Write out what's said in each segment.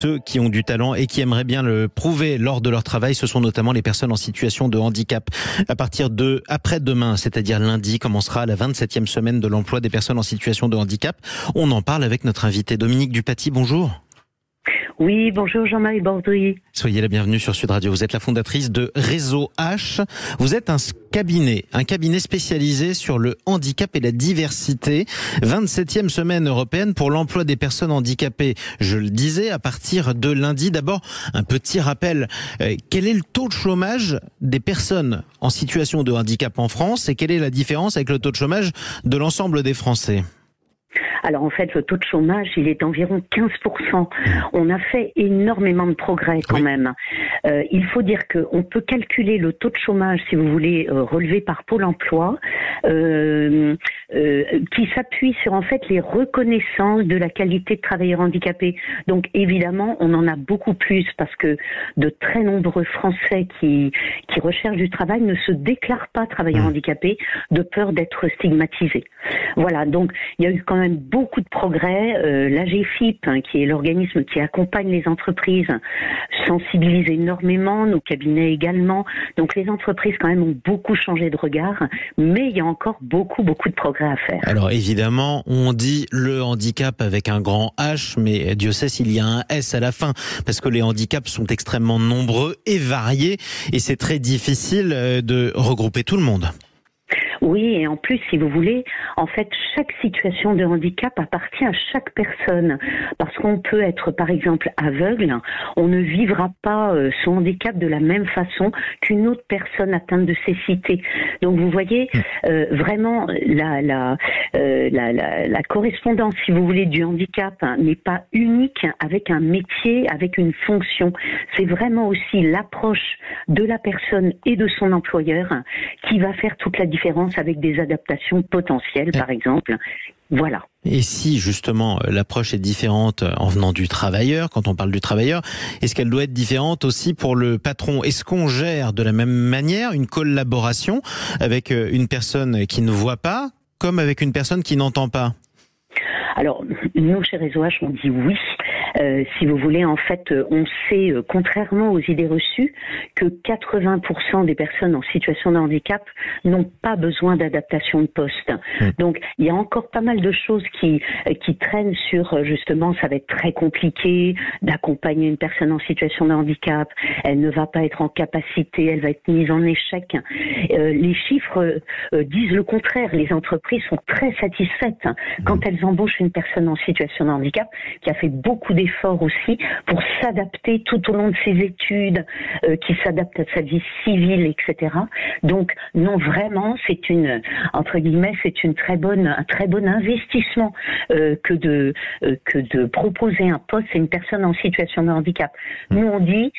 Ceux qui ont du talent et qui aimeraient bien le prouver lors de leur travail, ce sont notamment les personnes en situation de handicap. À partir de après-demain, c'est-à-dire lundi, commencera la 27e semaine de l'emploi des personnes en situation de handicap. On en parle avec notre invité Dominique Dupaty. Bonjour. Oui, bonjour Jean-Marie Bordry. Soyez la bienvenue sur Sud Radio. Vous êtes la fondatrice de Réseau H. Vous êtes un cabinet spécialisé sur le handicap et la diversité. 27e semaine européenne pour l'emploi des personnes handicapées. Je le disais, à partir de lundi. D'abord, un petit rappel. Quel est le taux de chômage des personnes en situation de handicap en France et quelle est la différence avec le taux de chômage de l'ensemble des Français ? Alors en fait, le taux de chômage, il est d'environ 15%. On a fait énormément de progrès quand même. Il faut dire qu'on peut calculer le taux de chômage, si vous voulez, relevé par Pôle emploi, qui s'appuie sur en fait les reconnaissances de la qualité de travailleurs handicapés. Donc évidemment, on en a beaucoup plus parce que de très nombreux Français qui recherchent du travail ne se déclarent pas travailleurs handicapés de peur d'être stigmatisés. Voilà, donc il y a eu quand même beaucoup de progrès. L'AGEFIP, qui est l'organisme qui accompagne les entreprises, sensibilise énormément, nos cabinets également. Donc les entreprises quand même ont beaucoup changé de regard, mais il y a encore beaucoup de progrès à faire. Alors évidemment, on dit le handicap avec un grand H, mais Dieu sait s'il y a un S à la fin, parce que les handicaps sont extrêmement nombreux et variés, et c'est très difficile de regrouper tout le monde. Oui, et en plus, si vous voulez, en fait, chaque situation de handicap appartient à chaque personne. Parce qu'on peut être, par exemple, aveugle, on ne vivra pas son handicap de la même façon qu'une autre personne atteinte de cécité. Donc, vous voyez, vraiment, la correspondance, si vous voulez, du handicap n'est pas unique avec un métier, avec une fonction. C'est vraiment aussi l'approche de la personne et de son employeur qui va faire toute la différence avec des adaptations potentielles, par exemple. Voilà. Et si justement l'approche est différente en venant du travailleur, quand on parle du travailleur, est-ce qu'elle doit être différente aussi pour le patron ? Est-ce qu'on gère de la même manière une collaboration avec une personne qui ne voit pas, comme avec une personne qui n'entend pas ? Alors, nous, chez Réseau H, on dit oui. Si vous voulez, en fait, on sait, contrairement aux idées reçues, que 80% des personnes en situation de handicap n'ont pas besoin d'adaptation de poste. Donc, il y a encore pas mal de choses qui traînent sur, justement, ça va être très compliqué d'accompagner une personne en situation de handicap. Elle ne va pas être en capacité, elle va être mise en échec. Les chiffres disent le contraire. Les entreprises sont très satisfaites quand elles embauchent une personne en situation de handicap qui a fait beaucoup d'efforts aussi pour s'adapter tout au long de ses études, qui s'adapte à sa vie civile, etc. Donc non, vraiment, c'est entre guillemets, c'est un très bon investissement que de proposer un poste à une personne en situation de handicap. Nous on dit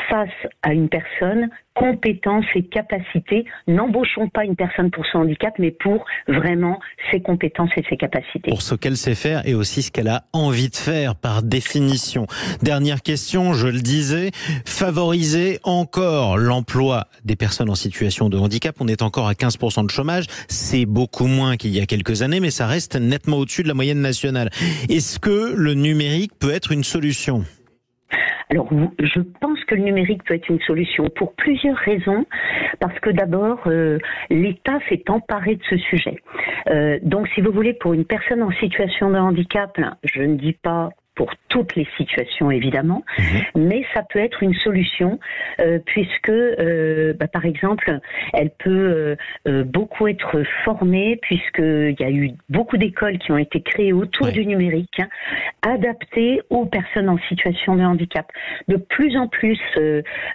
face à une personne, compétences et capacités, n'embauchons pas une personne pour son handicap, mais pour vraiment ses compétences et ses capacités. Pour ce qu'elle sait faire et aussi ce qu'elle a envie de faire par définition. Dernière question, je le disais, favoriser encore l'emploi des personnes en situation de handicap. On est encore à 15% de chômage, c'est beaucoup moins qu'il y a quelques années, mais ça reste nettement au-dessus de la moyenne nationale. Est-ce que le numérique peut être une solution ? Alors, je pense que le numérique peut être une solution pour plusieurs raisons. Parce que d'abord, l'État s'est emparé de ce sujet. Donc, si vous voulez, pour une personne en situation de handicap, je ne dis pas pour toutes les situations évidemment, mais ça peut être une solution puisque, par exemple, elle peut beaucoup être formée puisqu'il y a eu beaucoup d'écoles qui ont été créées autour du numérique, adaptées aux personnes en situation de handicap. De plus en plus,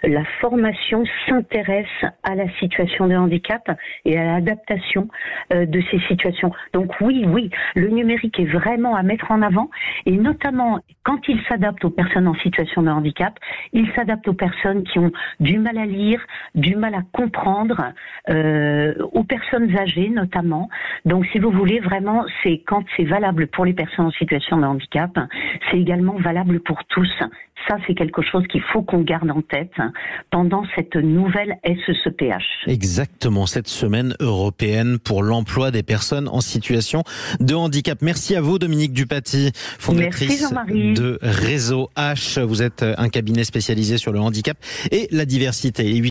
la formation s'intéresse à la situation de handicap et à l'adaptation de ces situations. Donc oui, le numérique est vraiment à mettre en avant et notamment quand il s'adapte aux personnes en situation de handicap, il s'adapte aux personnes qui ont du mal à lire, du mal à comprendre, aux personnes âgées notamment. Donc si vous voulez, vraiment, quand c'est valable pour les personnes en situation de handicap, c'est également valable pour tous. Ça, c'est quelque chose qu'il faut qu'on garde en tête pendant cette nouvelle SECPH. Exactement, cette semaine européenne pour l'emploi des personnes en situation de handicap. Merci à vous, Dominique Dupaty, fondatrice de Réseau H. Vous êtes un cabinet spécialisé sur le handicap et la diversité.